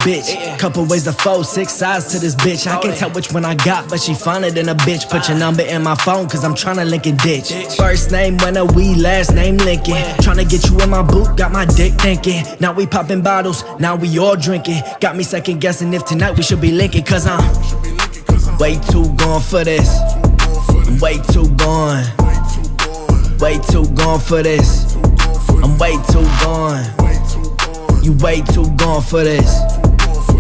bitch. Couple ways to fold, 6 sides to this bitch. I can't tell which one I got, but she finer than a bitch. Put your number in my phone, cause I'm tryna link and ditch. First name Winner, we last name Lincoln. Tryna get you in my boot, got my dick thinking. Now we popping bottles, now we all drinking. Got me second guessing if tonight we should be linking. Cause I'm way too gone for this. I'm way too gone. Way too gone for this. I'm way too gone. You way too gone for this.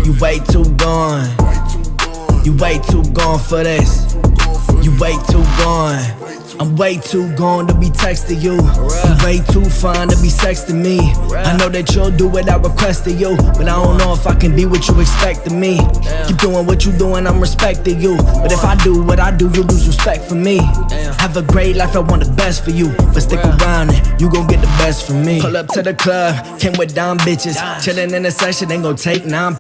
You way too gone. You way too gone for this. You way too gone. I'm way too gone to be texting you. You way too fine to be sexting me. I know that you'll do what I requested you, but I don't know if I can be what you expect of me. Keep doing what you doing, I'm respecting you. But if I do what I do, you lose respect for me. Have a great life, I want the best for you, but stick around and you gon' get the best from me. Pull up to the club, came with dumb bitches. Chillin' in the session, ain't gon' take 9